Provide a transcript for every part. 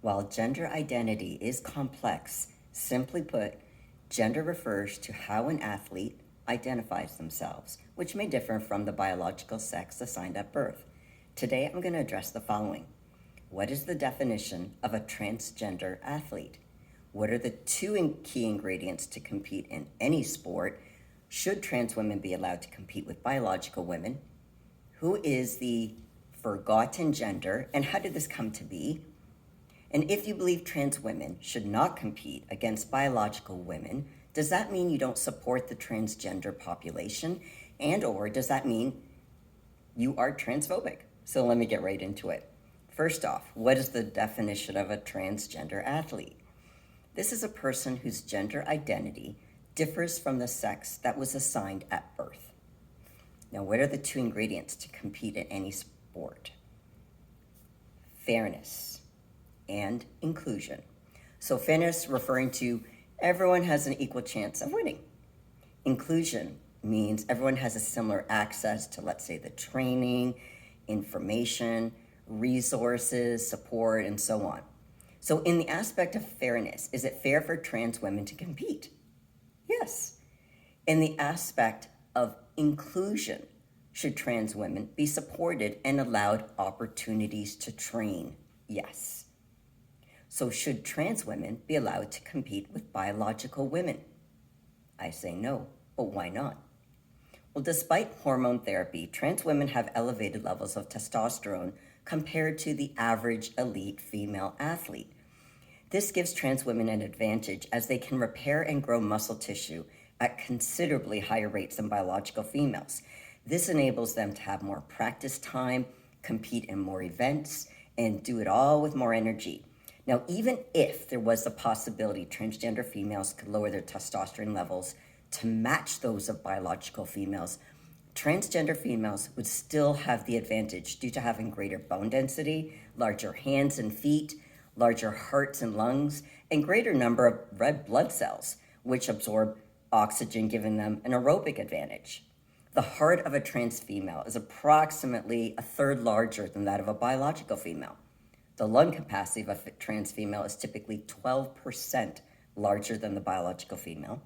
While gender identity is complex, simply put, gender refers to how an athlete identifies themselves, which may differ from the biological sex assigned at birth. Today, I'm going to address the following. What is the definition of a transgender athlete? What are the two key ingredients to compete in any sport? Should trans women be allowed to compete with biological women? Who is the forgotten gender, and how did this come to be? And if you believe trans women should not compete against biological women, does that mean you don't support the transgender population? And/or does that mean you are transphobic? So let me get right into it. First off, what is the definition of a transgender athlete? This is a person whose gender identity differs from the sex that was assigned at birth. Now, what are the two ingredients to compete in any sport? Fairness and inclusion. So fairness referring to everyone has an equal chance of winning. Inclusion means everyone has a similar access to, let's say, the training, information, resources, support, and so on. So in the aspect of fairness, is it fair for trans women to compete? Yes. In the aspect of inclusion, should trans women be supported and allowed opportunities to train? Yes. So should trans women be allowed to compete with biological women? I say no, but why not? Well, despite hormone therapy, trans women have elevated levels of testosterone compared to the average elite female athlete. This gives trans women an advantage as they can repair and grow muscle tissue at considerably higher rates than biological females. This enables them to have more practice time, compete in more events, and do it all with more energy. Now, even if there was a possibility transgender females could lower their testosterone levels to match those of biological females, transgender females would still have the advantage due to having greater bone density, larger hands and feet, larger hearts and lungs, and greater number of red blood cells, which absorb oxygen, giving them an aerobic advantage. The heart of a trans female is approximately a third larger than that of a biological female. The lung capacity of a trans female is typically 12% larger than the biological female.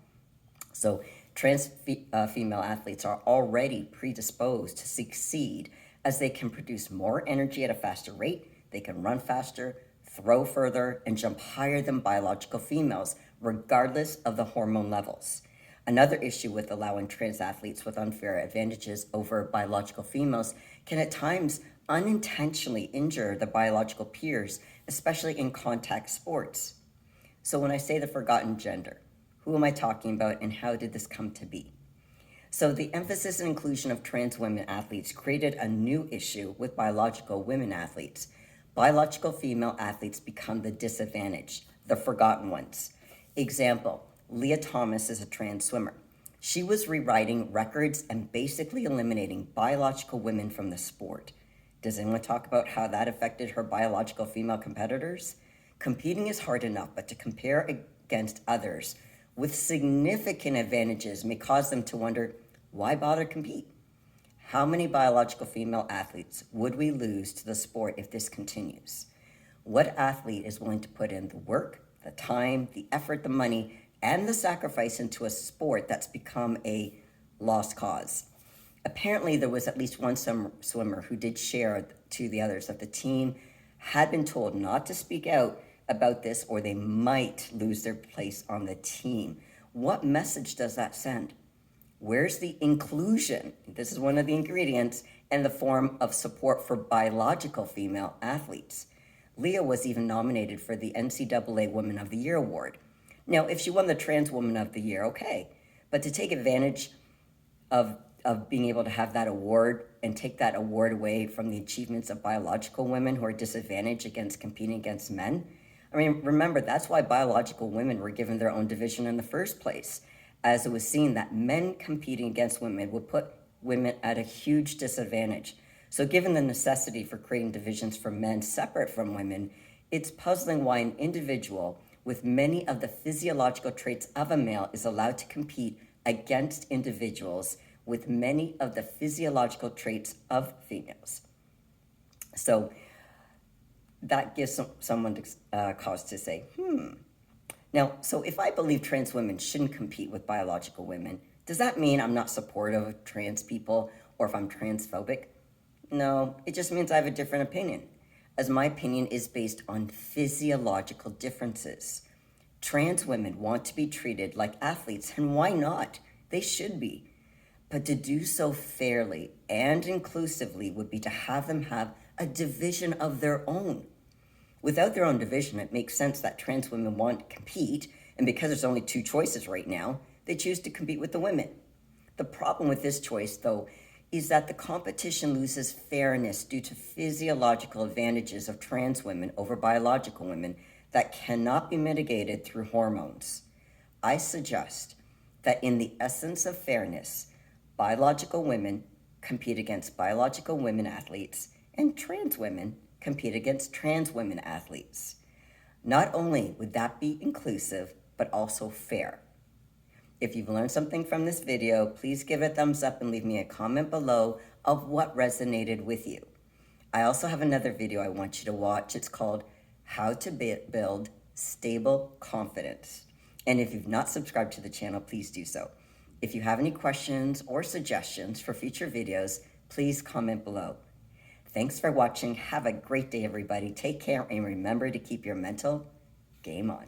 So trans female athletes are already predisposed to succeed as they can produce more energy at a faster rate, they can run faster, throw further, and jump higher than biological females, regardless of the hormone levels. Another issue with allowing trans athletes with unfair advantages over biological females can at times unintentionally injure the biological peers, especially in contact sports. So when I say the forgotten gender, who am I talking about and how did this come to be? So the emphasis and inclusion of trans women athletes created a new issue with biological women athletes. Biological female athletes become the disadvantaged, the forgotten ones. Example, Leah Thomas is a trans swimmer. She was rewriting records and basically eliminating biological women from the sport. Does anyone talk about how that affected her biological female competitors? Competing is hard enough, but to compare against others with significant advantages may cause them to wonder, why bother compete? How many biological female athletes would we lose to the sport if this continues? What athlete is willing to put in the work, the time, the effort, the money, and the sacrifice into a sport that's become a lost cause? Apparently, there was at least one swimmer who did share to the others that the team had been told not to speak out about this or they might lose their place on the team. What message does that send? Where's the inclusion? This is one of the ingredients in the form of support for biological female athletes. Leah was even nominated for the NCAA Woman of the Year award. Now, if she won the Trans Woman of the Year, okay. But to take advantage of being able to have that award and take that award away from the achievements of biological women who are disadvantaged against competing against men. I mean, remember, that's why biological women were given their own division in the first place, as it was seen that men competing against women would put women at a huge disadvantage. So given the necessity for creating divisions for men separate from women, it's puzzling why an individual with many of the physiological traits of a male is allowed to compete against individuals with many of the physiological traits of females. So that gives someone cause to say, Now, so if I believe trans women shouldn't compete with biological women, does that mean I'm not supportive of trans people or if I'm transphobic? No, it just means I have a different opinion, as my opinion is based on physiological differences. Trans women want to be treated like athletes, and why not? They should be. But to do so fairly and inclusively would be to have them have a division of their own. Without their own division, it makes sense that trans women want to compete, and because there's only two choices right now, they choose to compete with the women. The problem with this choice, though, is that the competition loses fairness due to physiological advantages of trans women over biological women that cannot be mitigated through hormones. I suggest that in the essence of fairness, biological women compete against biological women athletes, and trans women compete against trans women athletes. Not only would that be inclusive, but also fair. If you've learned something from this video, please give it a thumbs up and leave me a comment below of what resonated with you. I also have another video I want you to watch. It's called How to Build Stable Confidence. And if you've not subscribed to the channel, please do so. If you have any questions or suggestions for future videos, please comment below. Thanks for watching. Have a great day, everybody. Take care and remember to keep your mental game on.